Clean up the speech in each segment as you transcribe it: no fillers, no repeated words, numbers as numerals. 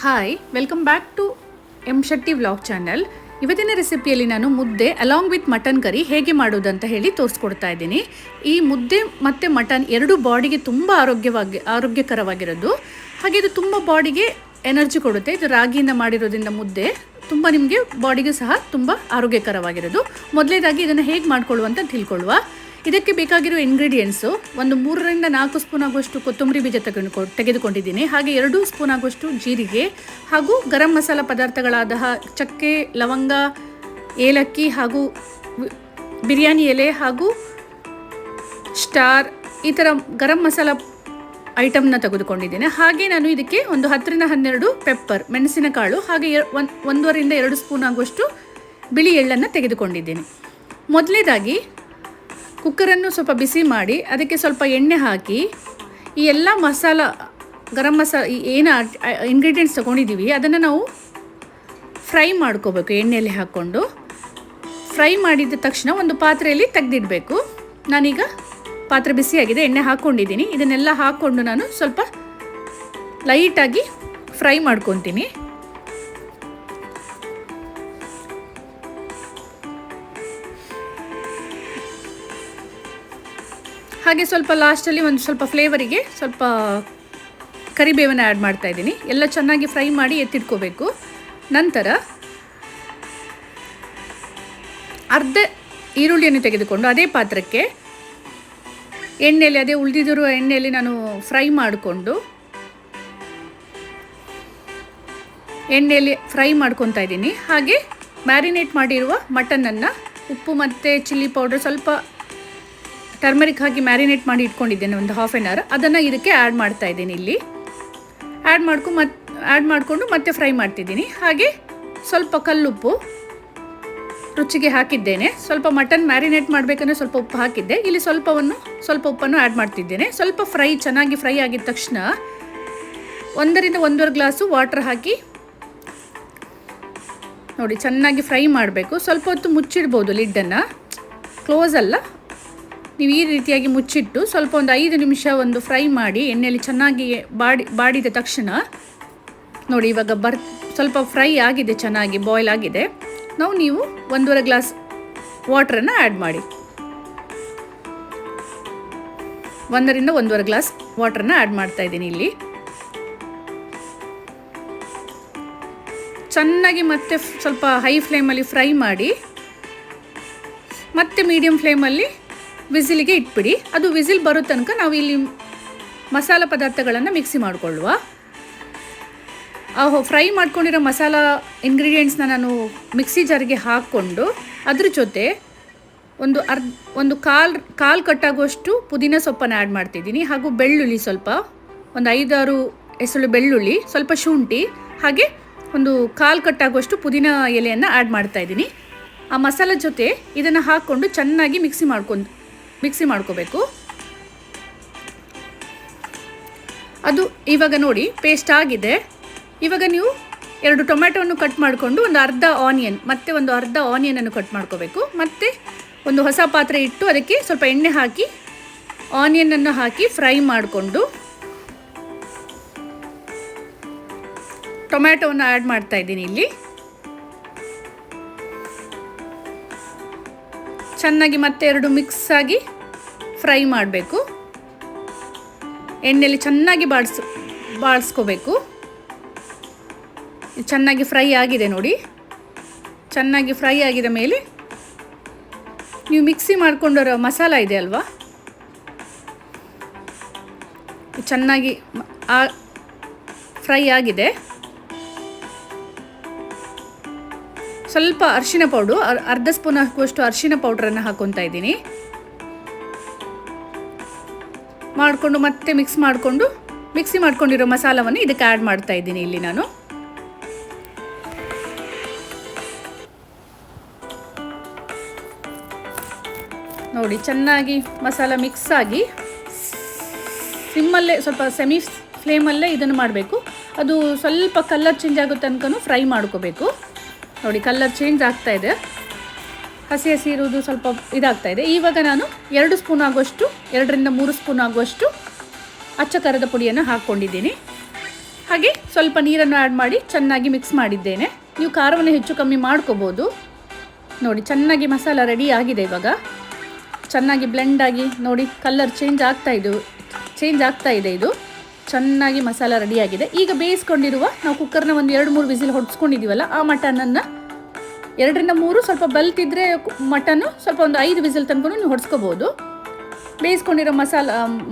Hi, welcome back to M Shetty vlog channel. ಇವತ್ತಿನ ರೆಸಿಪಿಯಲ್ಲಿ ನಾನು ಮುದ್ದೆ ಅಲಾಂಗ್ ವಿತ್ ಮಟನ್ ಕರಿ ಹೇಗೆ ಮಾಡೋದಂತ ಹೇಳಿ ತೋರಿಸ್ಕೊಡ್ತಾ ಇದ್ದೀನಿ. ಈ ಮುದ್ದೆ ಮತ್ತು ಮಟನ್ ಎರಡೂ ಬಾಡಿಗೆ ತುಂಬ ಆರೋಗ್ಯಕರವಾಗಿರೋದು. ಹಾಗೆ ಇದು ತುಂಬ ಬಾಡಿಗೆ ಎನರ್ಜಿ ಕೊಡುತ್ತೆ. ಇದು ರಾಗಿಯಿಂದ ಮಾಡಿರೋದ್ರಿಂದ ಮುದ್ದೆ ತುಂಬ ನಿಮಗೆ ಬಾಡಿಗೂ ಸಹ ತುಂಬ ಆರೋಗ್ಯಕರವಾಗಿರೋದು. ಮೊದಲನೇದಾಗಿ ಇದನ್ನು ಹೇಗೆ ಮಾಡ್ಕೊಳ್ಳುವಂತ ತಿಳ್ಕೊಳ್ಳುವ. ಇದಕ್ಕೆ ಬೇಕಾಗಿರೋ ಇಂಗ್ರೀಡಿಯೆಂಟ್ಸು ಒಂದು 3ರಿಂದ 4 ಸ್ಪೂನ್ ಆಗುವಷ್ಟು ಕೊತ್ತಂಬರಿ ಬೀಜ ತೆಗೆದುಕೊಂಡಿದ್ದೀನಿ. ಹಾಗೆ 2 ಸ್ಪೂನ್ ಆಗುವಷ್ಟು ಜೀರಿಗೆ ಹಾಗೂ ಗರಂ ಮಸಾಲ ಪದಾರ್ಥಗಳಾದ ಚಕ್ಕೆ, ಲವಂಗ, ಏಲಕ್ಕಿ ಹಾಗೂ ಬಿರಿಯಾನಿ ಎಲೆ ಹಾಗೂ ಸ್ಟಾರ್ ಈ ಥರ ಗರಂ ಮಸಾಲ ಐಟಮ್ನ ತೆಗೆದುಕೊಂಡಿದ್ದೇನೆ. ಹಾಗೆ ನಾನು ಇದಕ್ಕೆ ಒಂದು 10ರಿಂದ 12 ಪೆಪ್ಪರ್ ಮೆಣಸಿನಕಾಳು ಹಾಗೆ 1.5ರಿಂದ 2 ಸ್ಪೂನ್ ಆಗುವಷ್ಟು ಬಿಳಿ ಎಳ್ಳನ್ನು ತೆಗೆದುಕೊಂಡಿದ್ದೇನೆ. ಮೊದಲನೇದಾಗಿ ಕುಕ್ಕರನ್ನು ಸ್ವಲ್ಪ ಬಿಸಿ ಮಾಡಿ ಅದಕ್ಕೆ ಸ್ವಲ್ಪ ಎಣ್ಣೆ ಹಾಕಿ ಈ ಎಲ್ಲ ಮಸಾಲ ಗರಂ ಮಸಾಲ ಏನು ಇಂಗ್ರೀಡಿಯೆಂಟ್ಸ್ ತೊಗೊಂಡಿದ್ದೀವಿ ಅದನ್ನು ನಾವು ಫ್ರೈ ಮಾಡ್ಕೋಬೇಕು. ಎಣ್ಣೆಯಲ್ಲಿ ಹಾಕ್ಕೊಂಡು ಫ್ರೈ ಮಾಡಿದ ತಕ್ಷಣ ಒಂದು ಪಾತ್ರೆಯಲ್ಲಿ ತೆಗೆದಿಡಬೇಕು. ನಾನೀಗ ಪಾತ್ರೆ ಬಿಸಿಯಾಗಿದೆ, ಎಣ್ಣೆ ಹಾಕ್ಕೊಂಡಿದ್ದೀನಿ. ಇದನ್ನೆಲ್ಲ ಹಾಕ್ಕೊಂಡು ನಾನು ಸ್ವಲ್ಪ ಲೈಟಾಗಿ ಫ್ರೈ ಮಾಡ್ಕೊತೀನಿ. ಹಾಗೆ ಸ್ವಲ್ಪ ಲಾಸ್ಟಲ್ಲಿ ಒಂದು ಸ್ವಲ್ಪ ಫ್ಲೇವರಿಗೆ ಸ್ವಲ್ಪ ಕರಿಬೇವನ್ನು ಆ್ಯಡ್ ಮಾಡ್ತಾ ಇದ್ದೀನಿ. ಎಲ್ಲ ಚೆನ್ನಾಗಿ ಫ್ರೈ ಮಾಡಿ ಎತ್ತಿಟ್ಕೋಬೇಕು. ನಂತರ ಅರ್ಧ ಈರುಳ್ಳಿಯನ್ನು ತೆಗೆದುಕೊಂಡು ಅದೇ ಪಾತ್ರಕ್ಕೆ ಎಣ್ಣೆಯಲ್ಲಿ ಅದೇ ಉಳಿದಿರುವ ಎಣ್ಣೆಯಲ್ಲಿ ನಾನು ಫ್ರೈ ಮಾಡಿಕೊಂಡು ಎಣ್ಣೆಯಲ್ಲಿ ಫ್ರೈ ಮಾಡ್ಕೊತಾ ಇದ್ದೀನಿ. ಹಾಗೆ ಮ್ಯಾರಿನೇಟ್ ಮಾಡಿರುವ ಮಟನನ್ನು ಉಪ್ಪು ಮತ್ತು ಚಿಲ್ಲಿ ಪೌಡರ್ ಸ್ವಲ್ಪ ಟರ್ಮರಿಕ್ ಹಾಕಿ ಮ್ಯಾರಿನೇಟ್ ಮಾಡಿ ಇಟ್ಕೊಂಡಿದ್ದೇನೆ ಒಂದು ಹಾಫ್ ಆನ್ ಅವರ್. ಅದನ್ನು ಇದಕ್ಕೆ ಆ್ಯಡ್ ಮಾಡ್ತಾ ಇದ್ದೀನಿ. ಇಲ್ಲಿ ಆ್ಯಡ್ ಮಾಡಿಕೊಂಡು ಮತ್ತೆ ಫ್ರೈ ಮಾಡ್ತಿದ್ದೀನಿ. ಹಾಗೆ ಸ್ವಲ್ಪ ಕಲ್ಲುಪ್ಪು ರುಚಿಗೆ ಹಾಕಿದ್ದೇನೆ. ಸ್ವಲ್ಪ ಮಟನ್ ಮ್ಯಾರಿನೇಟ್ ಮಾಡಬೇಕಂದ್ರೆ ಸ್ವಲ್ಪ ಉಪ್ಪು ಹಾಕಿದ್ದೆ. ಇಲ್ಲಿ ಸ್ವಲ್ಪ ಉಪ್ಪನ್ನು ಆ್ಯಡ್ ಮಾಡ್ತಿದ್ದೇನೆ. ಸ್ವಲ್ಪ ಚೆನ್ನಾಗಿ ಫ್ರೈ ಆಗಿದ ತಕ್ಷಣ 1ರಿಂದ 1.5 ಗ್ಲಾಸು ವಾಟರ್ ಹಾಕಿ ನೋಡಿ ಚೆನ್ನಾಗಿ ಫ್ರೈ ಮಾಡಬೇಕು. ಸ್ವಲ್ಪ ಹೊತ್ತು ಮುಚ್ಚಿಡ್ಬೋದು, ಲಿಡ್ಡನ್ನು ಕ್ಲೋಸ್ ಅಲ್ಲ, ನೀವು ಈ ರೀತಿಯಾಗಿ ಮುಚ್ಚಿಟ್ಟು ಸ್ವಲ್ಪ ಒಂದು 5 ನಿಮಿಷ ಒಂದು ಫ್ರೈ ಮಾಡಿ ಎಣ್ಣೆಯಲ್ಲಿ ಚೆನ್ನಾಗಿ ಬಾಡಿದ ತಕ್ಷಣ ನೋಡಿ ಇವಾಗ ಸ್ವಲ್ಪ ಫ್ರೈ ಆಗಿದೆ, ಚೆನ್ನಾಗಿ ಬಾಯ್ಲ್ ಆಗಿದೆ. ನೀವು 1.5 ಗ್ಲಾಸ್ ವಾಟ್ರನ್ನು ಆ್ಯಡ್ ಮಾಡಿ. 1ರಿಂದ 1.5 ಗ್ಲಾಸ್ ವಾಟ್ರನ್ನು ಆ್ಯಡ್ ಮಾಡ್ತಾ ಇದ್ದೀನಿ. ಇಲ್ಲಿ ಚೆನ್ನಾಗಿ ಮತ್ತೆ ಸ್ವಲ್ಪ ಹೈ ಫ್ಲೇಮಲ್ಲಿ ಫ್ರೈ ಮಾಡಿ ಮತ್ತೆ ಮೀಡಿಯಮ್ ಫ್ಲೇಮಲ್ಲಿ ವಿಸಿಲಿಗೆ ಇಟ್ಬಿಡಿ. ಅದು ವಿಸಿಲ್ ಬರೋ ತನಕ ನಾವು ಇಲ್ಲಿ ಮಸಾಲ ಪದಾರ್ಥಗಳನ್ನು ಮಿಕ್ಸಿ ಮಾಡಿಕೊಳ್ಳುವ. ಫ್ರೈ ಮಾಡ್ಕೊಂಡಿರೋ ಮಸಾಲ ಇಂಗ್ರೀಡಿಯೆಂಟ್ಸ್ನ ನಾನು ಮಿಕ್ಸಿ ಜಾರಿಗೆ ಹಾಕ್ಕೊಂಡು ಅದ್ರ ಜೊತೆ ಒಂದು ಕಾಲು ಕಟ್ಟಾಗುವಷ್ಟು ಪುದೀನ ಸೊಪ್ಪನ್ನು ಆ್ಯಡ್ ಮಾಡ್ತಿದ್ದೀನಿ. ಹಾಗೂ ಬೆಳ್ಳುಳ್ಳಿ ಸ್ವಲ್ಪ ಒಂದು 5-6 ಎಸಳು ಬೆಳ್ಳುಳ್ಳಿ, ಸ್ವಲ್ಪ ಶುಂಠಿ ಹಾಗೆ ಒಂದು ಕಾಲು ಕಟ್ಟಾಗುವಷ್ಟು ಪುದೀನ ಎಲೆಯನ್ನು ಆ್ಯಡ್ ಮಾಡ್ತಾಯಿದ್ದೀನಿ. ಆ ಮಸಾಲ ಜೊತೆ ಇದನ್ನು ಹಾಕ್ಕೊಂಡು ಚೆನ್ನಾಗಿ ಮಿಕ್ಸಿ ಮಾಡ್ಕೋಬೇಕು. ಅದು ಇವಾಗ ನೋಡಿ ಪೇಸ್ಟ್ ಆಗಿದೆ. ಇವಾಗ ನೀವು 2 ಟೊಮ್ಯಾಟೋವನ್ನು ಕಟ್ ಮಾಡಿಕೊಂಡು ಒಂದು ಅರ್ಧ ಆನಿಯನನ್ನು ಕಟ್ ಮಾಡ್ಕೋಬೇಕು. ಮತ್ತು ಒಂದು ಹೊಸ ಪಾತ್ರೆ ಇಟ್ಟು ಅದಕ್ಕೆ ಸ್ವಲ್ಪ ಎಣ್ಣೆ ಹಾಕಿ ಆನಿಯನನ್ನು ಹಾಕಿ ಫ್ರೈ ಮಾಡಿಕೊಂಡು ಟೊಮ್ಯಾಟೋವನ್ನು ಆ್ಯಡ್ ಮಾಡ್ತಾ ಇದ್ದೀನಿ. ಇಲ್ಲಿ ಚೆನ್ನಾಗಿ ಮತ್ತೆ 2 ಮಿಕ್ಸ್ ಆಗಿ ಫ್ರೈ ಮಾಡಬೇಕು. ಎಣ್ಣೆಯಲ್ಲಿ ಚೆನ್ನಾಗಿ ಬಾಡಿಸ್ಕೋಬೇಕು. ಚೆನ್ನಾಗಿ ಫ್ರೈ ಆಗಿದೆ ನೋಡಿ. ಚೆನ್ನಾಗಿ ಫ್ರೈ ಆಗಿದ ಮೇಲೆ ನೀವು ಮಿಕ್ಸಿ ಮಾಡ್ಕೊಂಡಿರೋ ಮಸಾಲ ಇದೆ ಅಲ್ವಾ, ಚೆನ್ನಾಗಿ ಫ್ರೈ ಆಗಿದೆ. ಸ್ವಲ್ಪ ಅರಿಶಿನ ಪೌಡ್ರು, ಅರ್ಧ ಸ್ಪೂನ್ ಹಾಕುವಷ್ಟು ಅರಿಶಿನ ಪೌಡ್ರನ್ನು ಹಾಕ್ಕೊತಾ ಇದ್ದೀನಿ. ಮಾಡಿಕೊಂಡು ಮತ್ತೆ ಮಿಕ್ಸಿ ಮಾಡ್ಕೊಂಡಿರೋ ಮಸಾಲವನ್ನು ಇದಕ್ಕೆ ಆ್ಯಡ್ ಮಾಡ್ತಾ ಇದ್ದೀನಿ. ಇಲ್ಲಿ ನಾನು ನೋಡಿ ಚೆನ್ನಾಗಿ ಮಸಾಲ ಮಿಕ್ಸ್ ಆಗಿ ಸಿಮ್ಮಲ್ಲೇ ಸ್ವಲ್ಪ ಸೆಮಿ ಫ್ಲೇಮಲ್ಲೇ ಇದನ್ನು ಮಾಡಬೇಕು. ಅದು ಸ್ವಲ್ಪ ಕಲರ್ ಚೇಂಜ್ ಆಗೋ ತನಕ ಫ್ರೈ ಮಾಡ್ಕೋಬೇಕು. ನೋಡಿ ಕಲರ್ ಚೇಂಜ್ ಆಗ್ತಾ ಇದೆ, ಹಸಿ ಇರೋದು ಸ್ವಲ್ಪ ಇದಾಗ್ತಾ ಇದೆ. ಇವಾಗ ನಾನು 2 ಸ್ಪೂನ್ ಆಗುವಷ್ಟು 2ರಿಂದ 3 ಸ್ಪೂನ್ ಆಗುವಷ್ಟು ಅಚ್ಚ ಖಾರದ ಪುಡಿಯನ್ನು ಹಾಕ್ಕೊಂಡಿದ್ದೀನಿ. ಹಾಗೆ ಸ್ವಲ್ಪ ನೀರನ್ನು ಆ್ಯಡ್ ಮಾಡಿ ಚೆನ್ನಾಗಿ ಮಿಕ್ಸ್ ಮಾಡಿದ್ದೇನೆ. ನೀವು ಖಾರವನ್ನು ಹೆಚ್ಚು ಕಮ್ಮಿ ಮಾಡ್ಕೋಬೋದು. ನೋಡಿ ಚೆನ್ನಾಗಿ ಮಸಾಲ ರೆಡಿ ಆಗಿದೆ. ಇವಾಗ ಚೆನ್ನಾಗಿ ಬ್ಲೆಂಡಾಗಿ ನೋಡಿ ಕಲರ್ ಚೇಂಜ್ ಆಗ್ತಾ ಇದೆ. ಇದು ಚೆನ್ನಾಗಿ ಮಸಾಲ ರೆಡಿಯಾಗಿದೆ. ಈಗ ಬೇಯಿಸ್ಕೊಂಡಿರುವ ನಾವು ಕುಕ್ಕರ್ನ ಒಂದು 2-3 ವಿಸಿಲ್ ಹೊಡ್ಸ್ಕೊಂಡಿದ್ದೀವಲ್ಲ, ಆ ಮಟನನ್ನು 2-3 ಸ್ವಲ್ಪ ಬಲ್ತಿದ್ರೆ ಮಟನ್ನು ಸ್ವಲ್ಪ ಒಂದು 5 ವಿಸಿಲ್ ತನಕ ನೀವು ಹೊಡ್ಸ್ಕೋಬೋದು. ಬೇಯಿಸ್ಕೊಂಡಿರೋ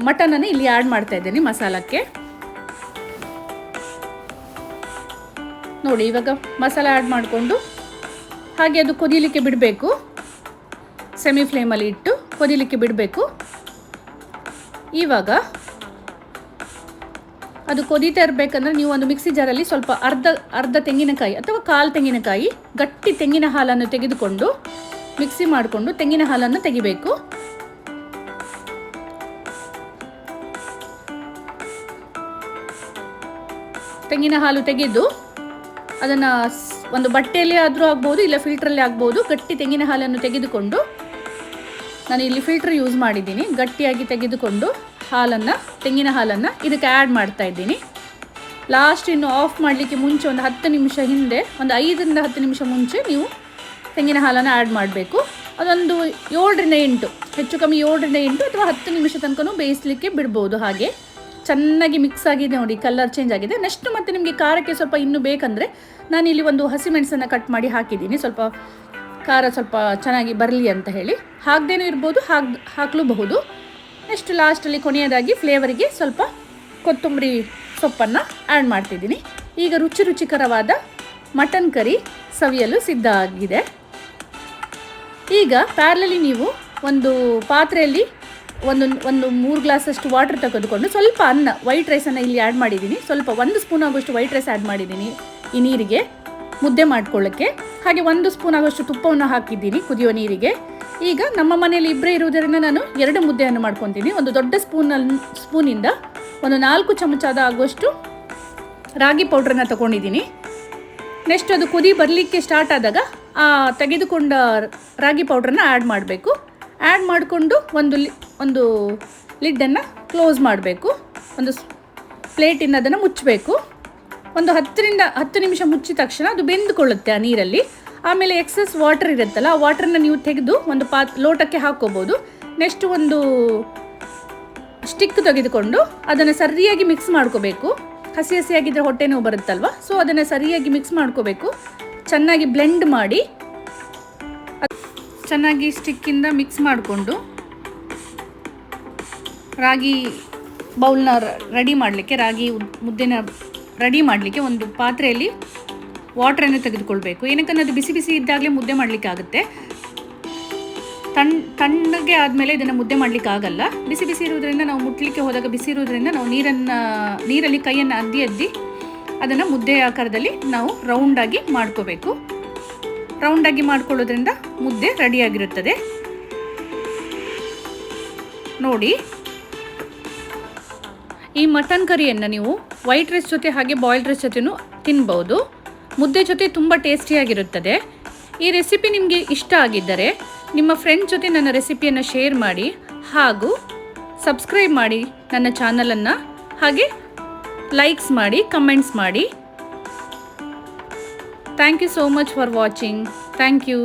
ಮಟನನ್ನು ಇಲ್ಲಿ ಆ್ಯಡ್ ಮಾಡ್ತಾ ಇದ್ದೇನೆ ಮಸಾಲಕ್ಕೆ. ನೋಡಿ ಇವಾಗ ಮಸಾಲ ಆ್ಯಡ್ ಮಾಡಿಕೊಂಡು ಹಾಗೆ ಅದು ಕೊದಿಲಿಕ್ಕೆ ಬಿಡಬೇಕು. ಸೆಮಿ ಫ್ಲೇಮಲ್ಲಿ ಇಟ್ಟು ಕೊದಿಲಿಕ್ಕೆ ಬಿಡಬೇಕು. ಇವಾಗ ಅದು ಕೊದೀತಾ ಇರಬೇಕಂದ್ರೆ ನೀವು ಒಂದು ಮಿಕ್ಸಿ ಜಾರಲ್ಲಿ ಸ್ವಲ್ಪ ಅರ್ಧ ತೆಂಗಿನಕಾಯಿ ಅಥವಾ ಕಾಲು ತೆಂಗಿನಕಾಯಿ ಗಟ್ಟಿ ತೆಂಗಿನ ಹಾಲನ್ನು ತೆಗೆದುಕೊಂಡು ಮಿಕ್ಸಿ ಮಾಡಿಕೊಂಡು ತೆಂಗಿನ ಹಾಲನ್ನು ತೆಗಿಬೇಕು. ತೆಂಗಿನ ಹಾಲು ತೆಗೆದು ಅದನ್ನು ಒಂದು ಬಟ್ಟೆಯಲ್ಲಿ ಆದರೂ ಆಗ್ಬೋದು, ಇಲ್ಲ ಫಿಲ್ಟ್ರಲ್ಲಿ ಆಗ್ಬೋದು. ಗಟ್ಟಿ ತೆಂಗಿನ ಹಾಲನ್ನು ತೆಗೆದುಕೊಂಡು, ನಾನು ಇಲ್ಲಿ ಫಿಲ್ಟರ್ ಯೂಸ್ ಮಾಡಿದ್ದೀನಿ, ಗಟ್ಟಿಯಾಗಿ ತೆಗೆದುಕೊಂಡು ತೆಂಗಿನ ಹಾಲನ್ನು ಇದಕ್ಕೆ ಆ್ಯಡ್ ಮಾಡ್ತಾ ಇದ್ದೀನಿ. ಲಾಸ್ಟ್ ಇನ್ನು ಆಫ್ ಮಾಡಲಿಕ್ಕೆ ಮುಂಚೆ ಒಂದು 10 ನಿಮಿಷ ಹಿಂದೆ, ಒಂದು 5-10 ನಿಮಿಷ ಮುಂಚೆ ನೀವು ತೆಂಗಿನ ಹಾಲನ್ನು ಆ್ಯಡ್ ಮಾಡಬೇಕು. ಅದೊಂದು 7-8 ಹೆಚ್ಚು ಕಮ್ಮಿ 7-8 ಅಥವಾ 10 ನಿಮಿಷ ತನಕ ಬೇಯಿಸಲಿಕ್ಕೆ ಬಿಡ್ಬೋದು. ಹಾಗೆ ಚೆನ್ನಾಗಿ ಮಿಕ್ಸ್ ಆಗಿದೆ. ನೋಡಿ ಕಲರ್ ಚೇಂಜ್ ಆಗಿದೆ. ನೆಕ್ಸ್ಟ್ ಮತ್ತೆ ನಿಮಗೆ ಖಾರಕ್ಕೆ ಸ್ವಲ್ಪ ಇನ್ನೂ ಬೇಕಂದರೆ ನಾನಿಲ್ಲಿ ಒಂದು ಹಸಿಮೆಣಸನ್ನು ಕಟ್ ಮಾಡಿ ಹಾಕಿದ್ದೀನಿ, ಸ್ವಲ್ಪ ಖಾರ ಸ್ವಲ್ಪ ಚೆನ್ನಾಗಿ ಬರಲಿ ಅಂತ ಹೇಳಿ. ಹಾಕ್ದೇನೂ ಇರ್ಬೋದು, ಹಾಕಲೂಬಹುದು. ನೆಕ್ಸ್ಟ್ ಲಾಸ್ಟಲ್ಲಿ ಕೊನೆಯದಾಗಿ ಫ್ಲೇವರಿಗೆ ಸ್ವಲ್ಪ ಕೊತ್ತಂಬರಿ ಸೊಪ್ಪನ್ನು ಆ್ಯಡ್ ಮಾಡ್ತಿದ್ದೀನಿ. ಈಗ ರುಚಿಕರವಾದ ಮಟನ್ ಕರಿ ಸವಿಯಲು ಸಿದ್ಧ ಆಗಿದೆ. ಈಗ ಪ್ಯಾರಲಲ್ಲಿ ನೀವು ಒಂದು ಪಾತ್ರೆಯಲ್ಲಿ ಒಂದು 3 ಗ್ಲಾಸಷ್ಟು ವಾಟರ್ ತೆಗೆದುಕೊಂಡು ಸ್ವಲ್ಪ ವೈಟ್ ರೈಸನ್ನು ಇಲ್ಲಿ ಆ್ಯಡ್ ಮಾಡಿದ್ದೀನಿ. ಸ್ವಲ್ಪ 1 ಸ್ಪೂನ್ ಆಗೋಷ್ಟು ವೈಟ್ ರೈಸ್ ಆ್ಯಡ್ ಮಾಡಿದ್ದೀನಿ ಈ ನೀರಿಗೆ ಮುದ್ದೆ ಮಾಡ್ಕೊಳ್ಳೋಕ್ಕೆ. ಹಾಗೆ 1 ಸ್ಪೂನ್ ಆಗೋಷ್ಟು ತುಪ್ಪವನ್ನು ಹಾಕಿದ್ದೀನಿ ಕುದಿಯೋ ನೀರಿಗೆ. ಈಗ ನಮ್ಮ ಮನೆಯಲ್ಲಿ ಇಬ್ಬರೇ ಇರುವುದರಿಂದ ನಾನು 2 ಮುದ್ದೆಯನ್ನು ಮಾಡ್ಕೊತೀನಿ. ಒಂದು ದೊಡ್ಡ ಸ್ಪೂನಿಂದ ಒಂದು 4 ಚಮಚದ ಆಗುವಷ್ಟು ರಾಗಿ ಪೌಡ್ರನ್ನು ತಗೊಂಡಿದ್ದೀನಿ. ನೆಕ್ಸ್ಟ್ ಅದು ಕುದಿ ಬರಲಿಕ್ಕೆ ಸ್ಟಾರ್ಟ್ ಆದಾಗ ತೆಗೆದುಕೊಂಡ ರಾಗಿ ಪೌಡ್ರನ್ನು ಆ್ಯಡ್ ಮಾಡಬೇಕು. ಆ್ಯಡ್ ಮಾಡಿಕೊಂಡು ಒಂದು ಲಿಡ್ಡನ್ನು ಕ್ಲೋಸ್ ಮಾಡಬೇಕು. ಒಂದು ಪ್ಲೇಟಿಂದ ಅದನ್ನು ಮುಚ್ಚಬೇಕು. ಒಂದು 10 ನಿಮಿಷ ಮುಚ್ಚಿದ ತಕ್ಷಣ ಅದು ಬೆಂದುಕೊಳ್ಳುತ್ತೆ ಆ ನೀರಲ್ಲಿ. ಆಮೇಲೆ ಎಕ್ಸಸ್ ವಾಟರ್ ಇರುತ್ತಲ್ಲ, ಆ ವಾಟರನ್ನ ನೀವು ತೆಗೆದು ಒಂದು ಲೋಟಕ್ಕೆ ಹಾಕ್ಕೋಬೋದು. ನೆಕ್ಸ್ಟ್ ಒಂದು ಸ್ಟಿಕ್ ತೆಗೆದುಕೊಂಡು ಅದನ್ನು ಸರಿಯಾಗಿ ಮಿಕ್ಸ್ ಮಾಡ್ಕೋಬೇಕು. ಹಸಿಯಾಗಿದ್ದರೆ ಹೊಟ್ಟೆ ನೋವು ಬರುತ್ತಲ್ವ, ಸೊ ಅದನ್ನು ಸರಿಯಾಗಿ ಮಿಕ್ಸ್ ಮಾಡ್ಕೋಬೇಕು. ಚೆನ್ನಾಗಿ ಬ್ಲೆಂಡ್ ಮಾಡಿ ಚೆನ್ನಾಗಿ ಸ್ಟಿಕ್ಕಿಂದ ಮಿಕ್ಸ್ ಮಾಡಿಕೊಂಡು ರಾಗಿ ಬೌಲ್ನ ರೆಡಿ ಮಾಡಲಿಕ್ಕೆ, ರಾಗಿ ಮುದ್ದೆನ ರೆಡಿ ಮಾಡಲಿಕ್ಕೆ ಒಂದು ಪಾತ್ರೆಯಲ್ಲಿ ವಾಟ್ರನ್ನು ತೆಗೆದುಕೊಳ್ಬೇಕು. ಏನಕ್ಕಂದ್ರೆ ಅದು ಬಿಸಿ ಇದ್ದಾಗಲೇ ಮುದ್ದೆ ಮಾಡಲಿಕ್ಕೆ ಆಗುತ್ತೆ. ತಣ್ಣಗೆ ಆದಮೇಲೆ ಇದನ್ನು ಮುದ್ದೆ ಮಾಡಲಿಕ್ಕೆ ಆಗಲ್ಲ. ಬಿಸಿ ಇರೋದ್ರಿಂದ ನಾವು ಮುಟ್ಲಿಕ್ಕೆ ಹೋದಾಗ ಬಿಸಿ ಇರೋದ್ರಿಂದ ನಾವು ನೀರಲ್ಲಿ ಕೈಯನ್ನು ಅದ್ದಿ ಅದನ್ನು ಮುದ್ದೆ ಆಕಾರದಲ್ಲಿ ನಾವು ರೌಂಡಾಗಿ ಮಾಡ್ಕೋಬೇಕು. ರೌಂಡಾಗಿ ಮಾಡ್ಕೊಳ್ಳೋದ್ರಿಂದ ಮುದ್ದೆ ರೆಡಿಯಾಗಿರುತ್ತದೆ. ನೋಡಿ, ಈ ಮಟನ್ ಕರಿಯನ್ನು ನೀವು ವೈಟ್ ರೈಸ್ ಜೊತೆ ಹಾಗೆ ಬಾಯ್ಲ್ಡ್ ರೈಸ್ ಜೊತೆನೂ ತಿನ್ಬೋದು. ಮುದ್ದೆ ಜೊತೆ ತುಂಬ ಟೇಸ್ಟಿಯಾಗಿರುತ್ತದೆ. ಈ ರೆಸಿಪಿ ನಿಮಗೆ ಇಷ್ಟ ಆಗಿದ್ದರೆ ನಿಮ್ಮ ಫ್ರೆಂಡ್ ಜೊತೆ ನನ್ನ ರೆಸಿಪಿಯನ್ನು ಶೇರ್ ಮಾಡಿ ಹಾಗೂ ಸಬ್ಸ್ಕ್ರೈಬ್ ಮಾಡಿ ನನ್ನ ಚಾನಲನ್ನು. ಹಾಗೆ ಲೈಕ್ಸ್ ಮಾಡಿ, ಕಮೆಂಟ್ಸ್ ಮಾಡಿ. Thank you so much for watching. Thank you.